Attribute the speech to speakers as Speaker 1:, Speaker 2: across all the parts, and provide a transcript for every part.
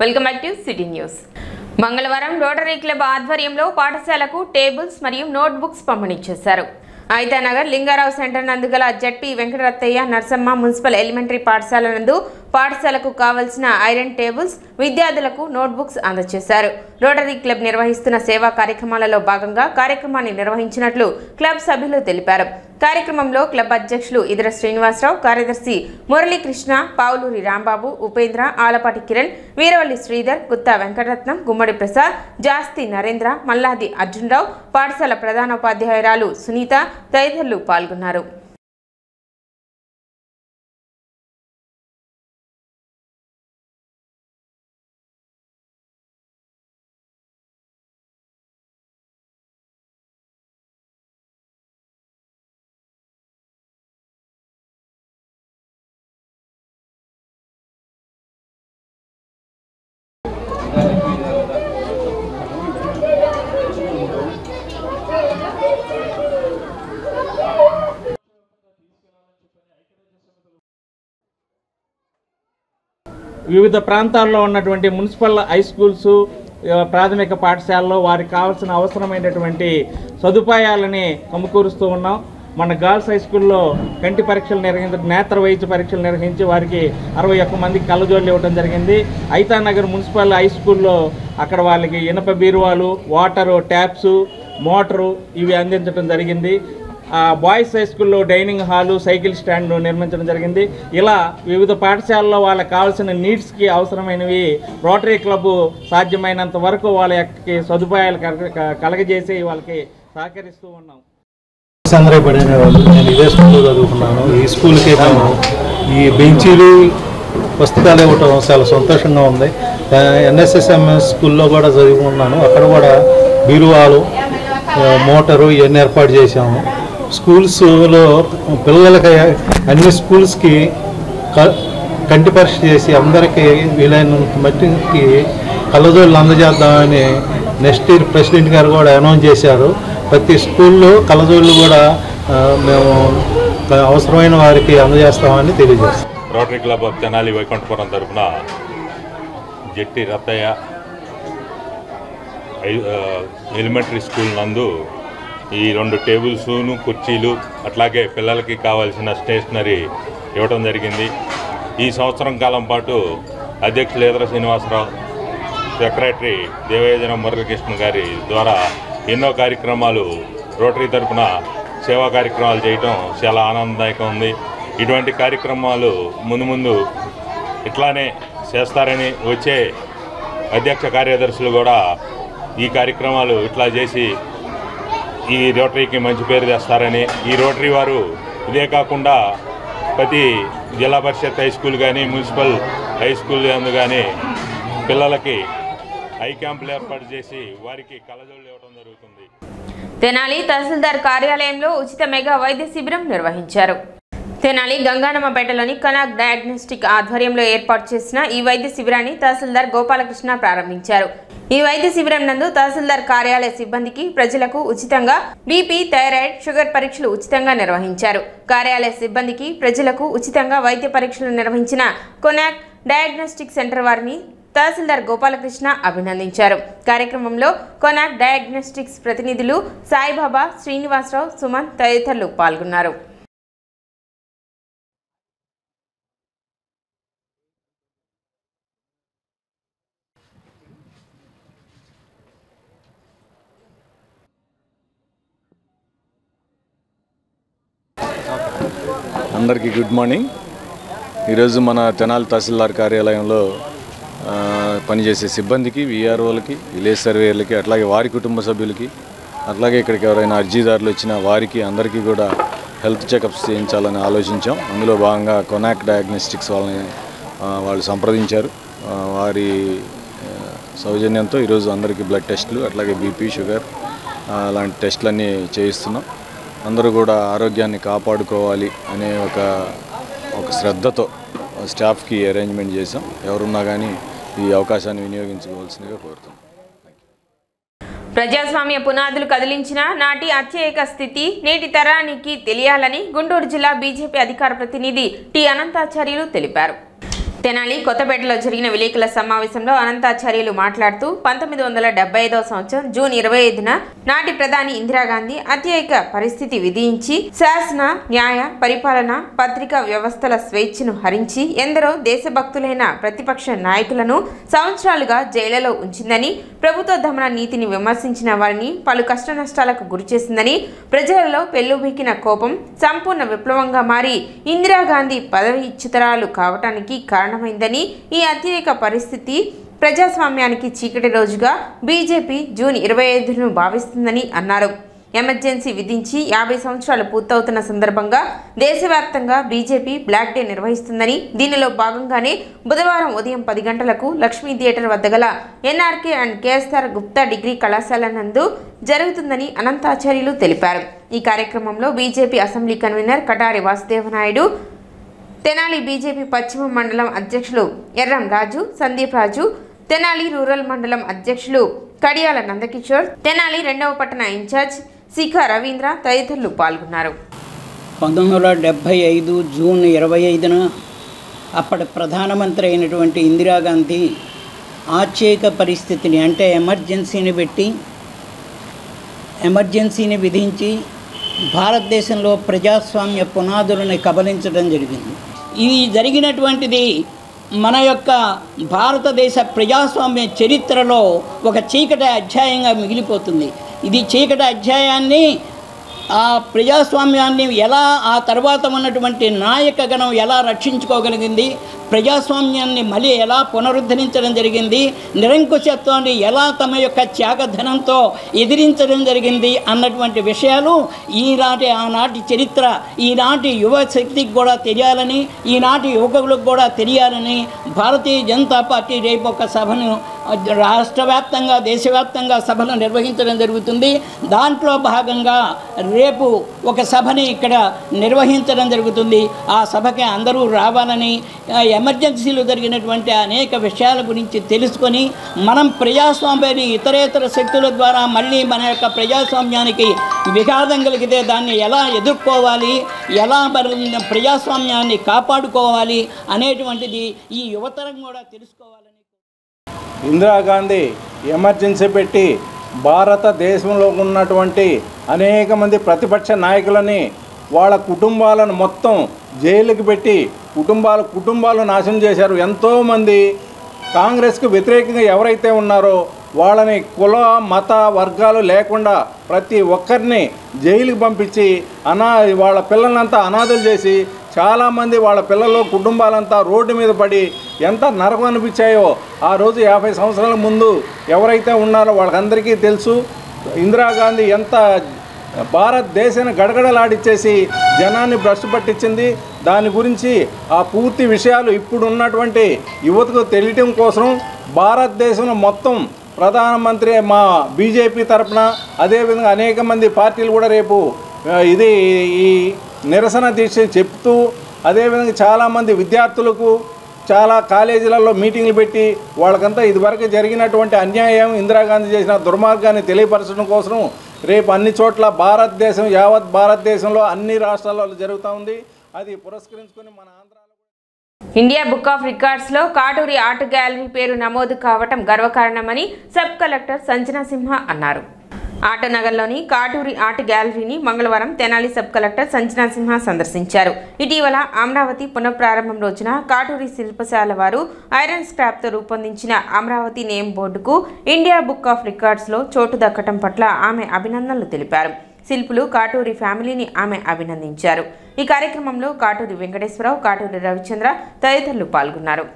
Speaker 1: Welcome back to city news. మంగళవారం rotary club ఆధ్వర్యంలో పాఠశాలకు టేబుల్స్ మరియు నోట్బుక్స్ పంపిణీ చేశారు. ఐతానగర్ లింగారావు సెంటర్ నందు గల జడ్పీ వెంకటరత్తయ్య నర్సమ్మ మున్సిపల్ ఎలిమెంటరీ పాఠశాల నందు పాఠశాలకు కావలసిన ఐరన్ టేబుల్స్, విద్యార్థులకు నోట్బుక్స్ అందజేశారు. రోటరీ క్లబ్ నిర్వహిస్తున్న సేవా కార్యక్రమాలలో భాగంగా కార్యక్రమాన్ని నిర్వహించినట్లు క్లబ్ సభ్యులు తెలిపారు. కార్యక్రమంలో క్లబ్ అధ్యక్షులు ఇదర శ్రీనివాసరావు, కార్యదర్శి మురళీకృష్ణ, పావులూరి రాంబాబు, ఉపేంద్ర, ఆలపాటి కిరణ్, వీరవల్లి శ్రీధర్, గుత్తా వెంకటరత్నం, గుమ్మడి ప్రసాద్, జాస్తి నరేంద్ర, మల్లాది అర్జునరావు, పాఠశాల ప్రధానోపాధ్యాయురాలు సునీత తదితరులు పాల్గొన్నారు.
Speaker 2: వివిధ ప్రాంతాల్లో ఉన్నటువంటి మున్సిపల్ హై స్కూల్స్, ప్రాథమిక పాఠశాలలో వారికి కావాల్సిన అవసరమైనటువంటి సదుపాయాలని సమకూరుస్తూ ఉన్నాం. మన గర్ల్స్ హై స్కూల్లో కంటి పరీక్షలు నేత్ర వైద్య పరీక్షలు నిర్వహించి వారికి 61 మందికి కళ్ళజోళ్ళు ఇవ్వడం జరిగింది. ఐతానగర్ మున్సిపల్ హై స్కూల్లో అక్కడ వాళ్ళకి ఇనప బీరువాలు, వాటరు, ట్యాప్స్, మోటరు ఇవి అందించడం జరిగింది. బాయ్స్ హై స్కూల్లో డైనింగ్ హాలు, సైకిల్ స్టాండ్ నిర్మించడం జరిగింది. ఇలా వివిధ పాఠశాలలో వాళ్ళకి కావాల్సిన నీడ్స్కి అవసరమైనవి రోటరీ క్లబ్ సాధ్యమైనంత వరకు వాళ్ళ యొక్క సదుపాయాలు కలగజేసి వాళ్ళకి సహకరిస్తూ ఉన్నాం.
Speaker 3: నేను ఇదే స్కూల్లో చదువుకున్నాను. ఈ స్కూల్కి మేము ఈ బెంచీలు, పుస్తకాలు ఇవ్వటం చాలా సంతోషంగా ఉంది. ఎన్ఎస్ఎస్ఎంఎస్ స్కూల్లో కూడా చదువుకున్నాను. అక్కడ కూడా బీరువాలు, మోటారు ఇవన్నీ ఏర్పాటు చేశాము. స్కూల్స్లో పిల్లలకి అన్ని స్కూల్స్కి కంటి పరీక్ష చేసి అందరికీ వీలైనంత మట్టికి కళ్ళజోళ్ళు అందజేద్దామని నెక్స్ట్ ఇయర్ ప్రెసిడెంట్ గారు కూడా అనౌన్స్ చేశారు. ప్రతి స్కూల్లో కళ్ళజోళ్ళు కూడా మేము అవసరమైన వారికి అందజేస్తామని తెలియజేస్తాం.
Speaker 4: Rotary club of Tenali Vaikunthapuram తరఫున జట్టి రత్తయ్య ఎలిమెంటరీ స్కూల్ నందు ఈ 2 టేబుల్స్ను, కుర్చీలు, అట్లాగే పిల్లలకి కావాల్సిన స్టేషనరీ ఇవ్వడం జరిగింది. ఈ సంవత్సరం కాలం పాటు అధ్యక్షులు ఇదర శ్రీనివాసరావు, సెక్రటరీ దేవయోజన మురళీకృష్ణ గారి ద్వారా ఎన్నో కార్యక్రమాలు రోటరీ తరఫున సేవా కార్యక్రమాలు చేయటం చాలా ఆనందదాయకం ఉంది. ఇటువంటి కార్యక్రమాలు ముందు ఇట్లానే చేస్తారని వచ్చే అధ్యక్ష కార్యదర్శులు కూడా ఈ కార్యక్రమాలు ఇట్లా చేసి ఈ రోటరీకి మంచి పేరు తెస్తారని, ఈ రోటరీ వారు ఇదే కాకుండా ప్రతి జిల్లా పరిషత్ హై స్కూల్ కానీ, మున్సిపల్ హై స్కూల్ అందు కానీ పిల్లలకి ఐ క్యాంపులు ఏర్పాటు చేసి వారికి కళ్ళజోళ్ళు ఇవ్వడం జరుగుతుంది.
Speaker 1: తెనాలి తహసీల్దార్ కార్యాలయంలో ఉచిత మెగా వైద్య శిబిరం నిర్వహించారు. తెనాలి గంగానమ్మపేటలోని కనాక్ డయాగ్నోస్టిక్ ఆధ్వర్యంలో ఏర్పాటు చేసిన ఈ వైద్య శిబిరాన్ని తహసీల్దార్ గోపాలకృష్ణ ప్రారంభించారు. ఈ వైద్య శిబిరం నందు తహసీల్దార్ కార్యాలయ సిబ్బందికి, ప్రజలకు ఉచితంగా బీపీ, థైరాయిడ్, షుగర్ పరీక్షలు ఉచితంగా నిర్వహించారు. కార్యాలయ సిబ్బందికి, ప్రజలకు ఉచితంగా వైద్య పరీక్షలు నిర్వహించిన కొనాక్ డయాగ్నోస్టిక్ సెంటర్ వారిని తహసీల్దార్ గోపాలకృష్ణ అభినందించారు. కార్యక్రమంలో కొనాక్ డయాగ్నోస్టిక్స్ ప్రతినిధులు సాయిబాబా, శ్రీనివాసరావు, సుమన్ తదితరులు పాల్గొన్నారు.
Speaker 5: అందరికీ గుడ్ మార్నింగ్. ఈరోజు మన తెనాలి తహసీల్దార్ కార్యాలయంలో పనిచేసే సిబ్బందికి, విఆర్ఓలకి, విలేజ్ సర్వేయర్లకి, అట్లాగే వారి కుటుంబ సభ్యులకి, అట్లాగే ఇక్కడికి ఎవరైనా అర్జీదారులు వచ్చిన వారికి అందరికీ కూడా హెల్త్ చెకప్స్ చేయించాలని ఆలోచించాం. అందులో భాగంగా కొనాక్ డయాగ్నోస్టిక్స్ వాళ్ళు సంప్రదించారు. వారి సౌజన్యంతో ఈరోజు అందరికీ బ్లడ్ టెస్టులు, అట్లాగే బీపీ, షుగర్ లాంటి టెస్టులన్నీ చేయిస్తున్నాం. అందరూ కూడా ఆరోగ్యాన్ని కాపాడుకోవాలి అనే ఒక శ్రద్ధతో స్టాఫ్కి అరేంజ్మెంట్ చేసాం. ఎవరున్నా కానీ ఈ అవకాశాన్ని వినియోగించుకోవాల్సిందిగా కోరుతున్నాం.
Speaker 1: ప్రజాస్వామ్య పునాదులు కదిలించిన నాటి అత్యయిక స్థితి నేటి తరానికి తెలియాలని గుంటూరు జిల్లా బీజేపీ అధికార ప్రతినిధి టి అనంతాచార్యులు తెలిపారు. తెనాలి కొత్తపేటలో జరిగిన విలేకరుల సమావేశంలో అనంతాచార్యులు మాట్లాడుతూ 1975వ సంవత్సరం జూన్ 25న నాటి ప్రధాని ఇందిరాగాంధీ అత్యయిక పరిస్థితి విధించి శాసన న్యాయ పరిపాలన పత్రికా వ్యవస్థల స్వేచ్ఛను హరించి ఎందరో దేశభక్తులైన ప్రతిపక్ష నాయకులను సంవత్సరాలుగా జైళ్లలో ఉంచిందని, ప్రభుత్వ దమన నీతిని విమర్శించిన వారిని పలు కష్టనష్టాలకు గురిచేసిందని, ప్రజలలో పెల్లుబికిన కోపం సంపూర్ణ విప్లవంగా మారి ఇందిరాగాంధీ పదవీచ్యుతురాలు కావటానికి కారణమైందని, ఈ అత్యయిక పరిస్థితి ప్రజాస్వామ్యానికి చీకటి రోజుగా బీజేపీ జూన్ 25ను భావిస్తుందని అన్నారు. ఎమర్జెన్సీ విధించి 50 సంవత్సరాలు పూర్తవుతున్న సందర్భంగా దేశవ్యాప్తంగా బీజేపీ బ్లాక్ డే నిర్వహిస్తుందని, దీనిలో భాగంగానే బుధవారం ఉదయం 10 గంటలకు లక్ష్మీ థియేటర్ వద్ద గల NRK and KSR Gupta degree కళాశాల నందు జరుగుతుందని అనంతాచార్యులు తెలిపారు. ఈ కార్యక్రమంలో BJP assembly convener Katari Vasudevanaidu, Tenali BJP పశ్చిమ మండలం అధ్యక్షులు ఎర్రం రాజు, సందీప్ రాజు, తెనాలి రూరల్ మండలం అధ్యక్షులు కడియాల నందకిషోర్, తెనాలి 2వ పట్టణ ఇన్ఛార్జ్ శిఖ రవీంద్ర తదితరులు పాల్గొన్నారు.
Speaker 6: 1975 జూన్ 25న అప్పటి ప్రధానమంత్రి అయినటువంటి ఇందిరాగాంధీ ఆశ్చర్యక పరిస్థితిని అంటే ఎమర్జెన్సీని విధించి భారతదేశంలో ప్రజాస్వామ్య పునాదులను కబలించడం జరిగింది. ఇది జరిగినటువంటిది మన యొక్క భారతదేశ ప్రజాస్వామ్య చరిత్రలో ఒక చీకటి అధ్యాయంగా మిగిలిపోతుంది. ఇది చీకటి అధ్యాయాన్ని, ఆ ప్రజాస్వామ్యాన్ని ఎలా ఆ తర్వాత ఉన్నటువంటి నాయకగణం ఎలా రక్షించుకోగలిగింది, ప్రజాస్వామ్యాన్ని మళ్ళీ ఎలా పునరుద్ధరించడం జరిగింది, నిరంకుశత్వాన్ని ఎలా తమ యొక్క త్యాగధనంతో ఎదిరించడం జరిగింది అన్నటువంటి విషయాలు ఆనాటి చరిత్ర ఈనాటి యువ శక్తికి కూడా తెలియాలని, ఈనాటి యువకులకు కూడా తెలియాలని భారతీయ జనతా పార్టీ రేపు ఒక సభను రాష్ట్ర వ్యాప్తంగా దేశవ్యాప్తంగా సభలు నిర్వహించడం జరుగుతుంది. దాంట్లో భాగంగా రేపు ఒక సభని ఇక్కడ నిర్వహించడం జరుగుతుంది. ఆ సభకి అందరూ రావాలని, ఎమర్జెన్సీలో జరిగినటువంటి అనేక విషయాల గురించి తెలుసుకొని మనం ప్రజాస్వామ్యాన్ని ఇతరేతర శక్తుల ద్వారా మళ్ళీ మన యొక్క ప్రజాస్వామ్యానికి విఘాతం కలిగితే దాన్ని ఎలా ఎదుర్కోవాలి, ఎలా ప్రజాస్వామ్యాన్ని కాపాడుకోవాలి అనేటువంటిది ఈ యువతరం కూడా తెలుసుకోవాలని.
Speaker 3: ఇందిరాగాంధీ ఎమర్జెన్సీ పెట్టి భారతదేశంలో ఉన్నటువంటి అనేక మంది ప్రతిపక్ష నాయకులని వాళ్ళ కుటుంబాలను మొత్తం జైలుకి పెట్టి కుటుంబాలు నాశనం చేశారు. ఎంతోమంది కాంగ్రెస్కు వ్యతిరేకంగా ఎవరైతే ఉన్నారో వాళ్ళని కుల మత వర్గాలు లేకుండా ప్రతి ఒక్కరిని జైలుకి పంపించి వాళ్ళ పిల్లలంతా అనాథలు చేసి చాలామంది వాళ్ళ పిల్లలు కుటుంబాలంతా రోడ్డు మీద పడి ఎంత నరకం అనిపించాయో ఆ రోజు 50 సంవత్సరాల ముందు ఎవరైతే ఉన్నారో వాళ్ళకందరికీ తెలుసు. ఇందిరాగాంధీ ఎంత భారతదేశాన్ని గడగడలాడిచ్చేసి జనాన్ని భ్రష్టు పట్టించింది. దాని గురించి ఆ పూర్తి విషయాలు ఇప్పుడు ఉన్నటువంటి యువతకు తెలియటం కోసం భారతదేశంలో మొత్తం ప్రధానమంత్రి మా బీజేపీ తరఫున అదేవిధంగా అనేక మంది పార్టీలు కూడా రేపు ఈ నిరసన దీక్ష చెప్తూ అదేవిధంగా చాలామంది విద్యార్థులకు చాలా కాలేజీలలో మీటింగ్లు పెట్టి వాళ్ళకంతా ఇదివరకు జరిగినటువంటి అన్యాయం ఇందిరాగాంధీ చేసిన దుర్మార్గాన్ని తెలియపరచడం కోసం రేపు అన్ని చోట్ల యావత్ భారతదేశంలో అన్ని రాష్ట్రాల్లో జరుగుతూ ఉంది. అది పురస్కరించుకొని మన ఆంధ్రాలో
Speaker 1: ఇండియా బుక్ ఆఫ్ రికార్డ్స్లో కాటూరి ఆర్ట్ గ్యాలరీ పేరు నమోదు కావటం గర్వకారణమని సబ్ కలెక్టర్ సంజనా సింహ అన్నారు. ఆటనగర్లోని కాటూరి ఆర్ట్ గ్యాలరీని మంగళవారం తెనాలి సబ్ కలెక్టర్ సంజనా సింహ సందర్శించారు. ఇటీవల అమరావతి పునఃప్రారంభం రోజున కాటూరి శిల్పశాల వారు ఐరన్ స్క్రాప్తో రూపొందించిన అమరావతి నేమ్ బోర్డుకు ఇండియా బుక్ ఆఫ్ రికార్డ్స్లో చోటు దక్కటం పట్ల ఆమె అభినందనలు తెలిపారు. శిల్పులు కాటూరి ఫ్యామిలీని ఆమె అభినందించారు. ఈ కార్యక్రమంలో కాటూరి వెంకటేశ్వరరావు, కాటూరి రవిచంద్ర తదితరులు పాల్గొన్నారు.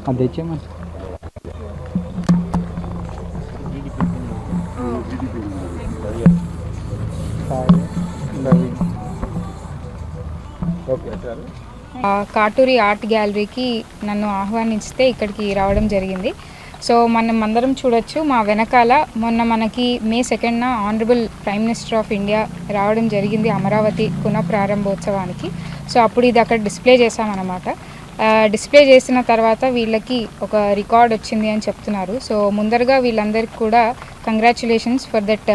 Speaker 7: అది తెచ్చామా కాటూరి ఆర్ట్ గ్యాలరీకి నన్ను ఆహ్వానిస్తే ఇక్కడికి రావడం జరిగింది. సో మనం అందరం చూడొచ్చు మా వెనకాల మొన్న మనకి May 2న honourable prime minister of India రావడం జరిగింది అమరావతి పునఃప్రారంభోత్సవానికి. సో అప్పుడు ఇది అక్కడ డిస్ప్లే చేసామన్నమాట. డిస్ప్లే చేసిన తర్వాత వీళ్ళకి ఒక రికార్డ్ వచ్చింది అని చెప్తున్నారు. సో ముందరగా వీళ్ళందరికీ కూడా congratulations for that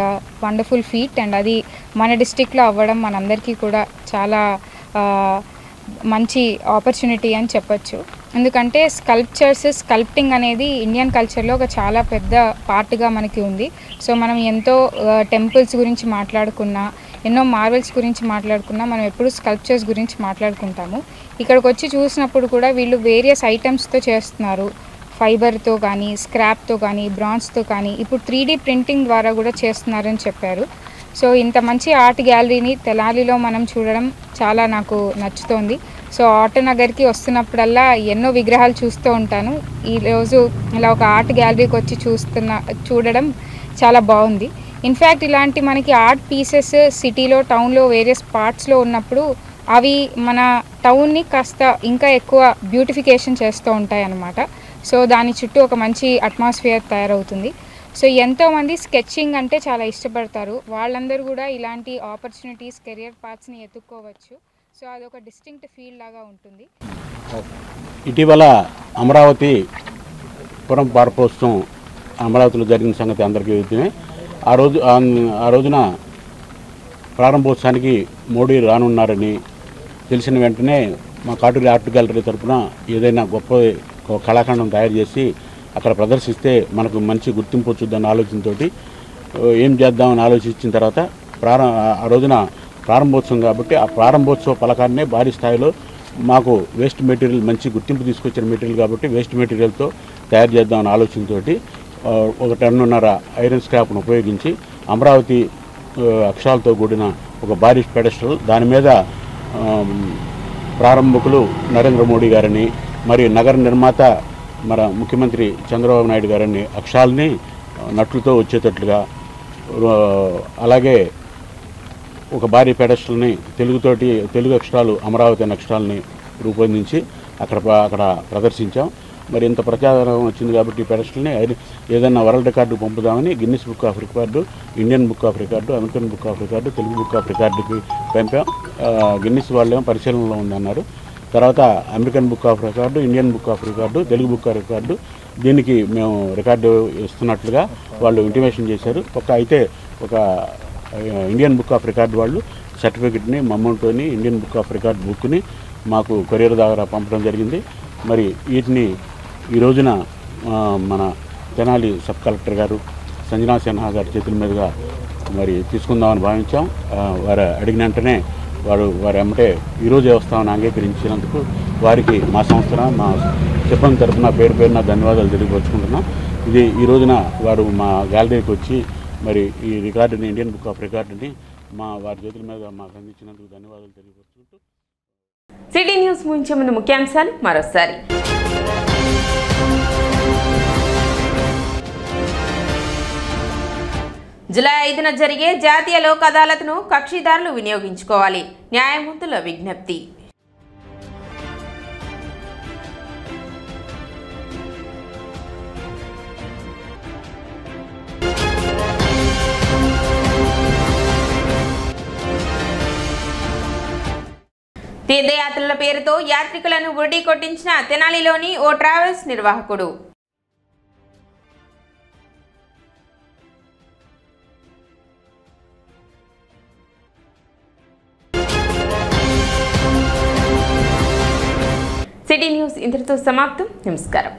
Speaker 7: wonderful feet. And అది మన డిస్టిక్లో అవ్వడం మనందరికీ కూడా చాలా మంచి ఆపర్చునిటీ అని చెప్పొచ్చు. ఎందుకంటే స్కల్ప్టింగ్ అనేది ఇండియన్ కల్చర్లో ఒక చాలా పెద్ద పార్ట్గా మనకి ఉంది. సో మనం ఎంతో టెంపుల్స్ గురించి మాట్లాడుకున్నా, ఎన్నో మార్వెల్స్ గురించి మాట్లాడుకున్నా, మనం ఎప్పుడు స్కల్ప్చర్స్ గురించి మాట్లాడుకుంటాము. ఇక్కడికి వచ్చి చూసినప్పుడు కూడా వీళ్ళు వేరియస్ ఐటమ్స్తో చేస్తున్నారు. ఫైబర్తో కానీ, స్క్రాప్తో కానీ, బ్రాంజ్తో కానీ, ఇప్పుడు 3D ప్రింటింగ్ ద్వారా కూడా చేస్తున్నారని చెప్పారు. సో ఇంత మంచి ఆర్ట్ గ్యాలరీని తెనాలిలో మనం చూడడం చాలా నాకు నచ్చుతోంది. సో ఆటోనగర్కి వస్తున్నప్పుడల్లా ఎన్నో విగ్రహాలు చూస్తూ ఉంటాను. ఈరోజు ఇలా ఒక ఆర్ట్ గ్యాలరీకి వచ్చి చూడడం చాలా బాగుంది. ఇన్ఫ్యాక్ట్ ఇలాంటి మనకి ఆర్ట్ పీసెస్ సిటీలో, టౌన్లో, వేరియస్ పార్ట్స్లో ఉన్నప్పుడు అవి మన టౌన్ని కాస్త ఇంకా ఎక్కువ బ్యూటిఫికేషన్ చేస్తూ ఉంటాయి అన్నమాట. సో దాని చుట్టూ ఒక మంచి అట్మాస్ఫియర్ తయారవుతుంది. సో ఎంతోమంది స్కెచింగ్ అంటే చాలా ఇష్టపడతారు. వాళ్ళందరూ కూడా ఇలాంటి ఆపర్చునిటీస్, కెరియర్ పాత్స్ని ఎత్తుక్కోవచ్చు. సో అదొక డిస్టింక్ట్ ఫీల్డ్ లాగా ఉంటుంది.
Speaker 8: ఇటీవల అమరావతి పునఃప్రారంభోత్సవం అమరావతిలో జరిగిన సంగతి అందరికీ విదితమే. ఆ రోజున ప్రారంభోత్సవానికి మోడీ రానున్నారని తెలిసిన వెంటనే మా కాటూరి ఆర్ట్ గ్యాలరీ తరఫున ఏదైనా గొప్ప కళాఖండం తయారు చేసి అక్కడ ప్రదర్శిస్తే మనకు మంచి గుర్తింపు వచ్చుద్దన్న ఆలోచనతో ఏం చేద్దామని ఆలోచించిన తర్వాత ఆ రోజున ప్రారంభోత్సవం కాబట్టి ఆ ప్రారంభోత్సవ పలకాన్నే భారీ స్థాయిలో మాకు వేస్ట్ మెటీరియల్, మంచి గుర్తింపు తీసుకొచ్చిన మెటీరియల్ కాబట్టి వేస్ట్ మెటీరియల్తో తయారు చేద్దామని ఆలోచనతో 1 టన్నున్నర ఐరన్ స్క్రాప్ను ఉపయోగించి అమరావతి అక్షరాలతో కూడిన ఒక భారీ పెడెస్టల్, దాని మీద ప్రారంభకులు నరేంద్ర మోడీ గారిని మరియు నగర నిర్మాత మన ముఖ్యమంత్రి చంద్రబాబు నాయుడు గారిని అక్షరాలని నట్లతో వచ్చేటట్లుగా, అలాగే ఒక భారీ పెడెస్టల్ని తెలుగు అక్షరాలు, అమరావతి అనే అక్షరాలని రూపొందించి అక్కడ ప్రదర్శించాం. మరి ఇంత ప్రచారం వచ్చింది కాబట్టి ఈ పెడెస్టల్ని ఏదైనా వరల్డ్ రికార్డు పంపుదామని Guinness book of record, Indian book of record, American book of record, Telugu book of రికార్డుకి పంపాం. గిన్నిస్ వాళ్ళేమో పరిశీలనలో ఉందన్నారు. తర్వాత American book of record, Indian book of record, Telugu book of record, దీనికి మేము రికార్డు ఇస్తున్నట్లుగా వాళ్ళు ఇంటిమేషన్ చేశారు. అయితే ఒక ఇండియన్ బుక్ ఆఫ్ రికార్డు వాళ్ళు సర్టిఫికెట్ని మమ్మల్తోని ఇండియన్ బుక్ ఆఫ్ రికార్డు బుక్ని మాకు కొరియర్ ద్వారా పంపడం జరిగింది. మరి వీటిని ఈ రోజున మన తెనాలి సబ్ కలెక్టర్ గారు సంజనా సిన్హా గారి చేతుల మీదుగా మరి తీసుకుందామని భావించాం. వారు అడిగిన వెంటనే వారు ఎమ్మటే ఈరోజే వస్తామని అంగీకరించినందుకు వారికి మా సంస్థ, మా సిబ్బంది తరఫున పేరున ధన్యవాదాలు తెలియపరుచుకుంటున్నాం. ఇది ఈ రోజున వారు మా గ్యాలరీకి వచ్చి మరి ఈ రికార్డుని, ఇండియన్ బుక్ ఆఫ్ రికార్డుని వారి చేతుల మీద మాకు అందించినందుకు ధన్యవాదాలు తెలియపరుచుకుంటూ.
Speaker 1: సిటీ న్యూస్ ముగించే ముందు ముఖ్యాంశాలు మరోసారి. జూలై 5న జరిగే జాతీయ లోక్ అదాలత్ను కక్షిదారులు వినియోగించుకోవాలి, న్యాయమూర్తుల విజ్ఞప్తి. తీర్థయాత్రల పేరుతో యాత్రికులను బురిడి కొట్టించిన తెనాలిలోని ఓ ట్రావెల్స్ నిర్వాహకుడు. సిటీ న్యూస్ ఇంతటితో సమాప్తం. నమస్కారం.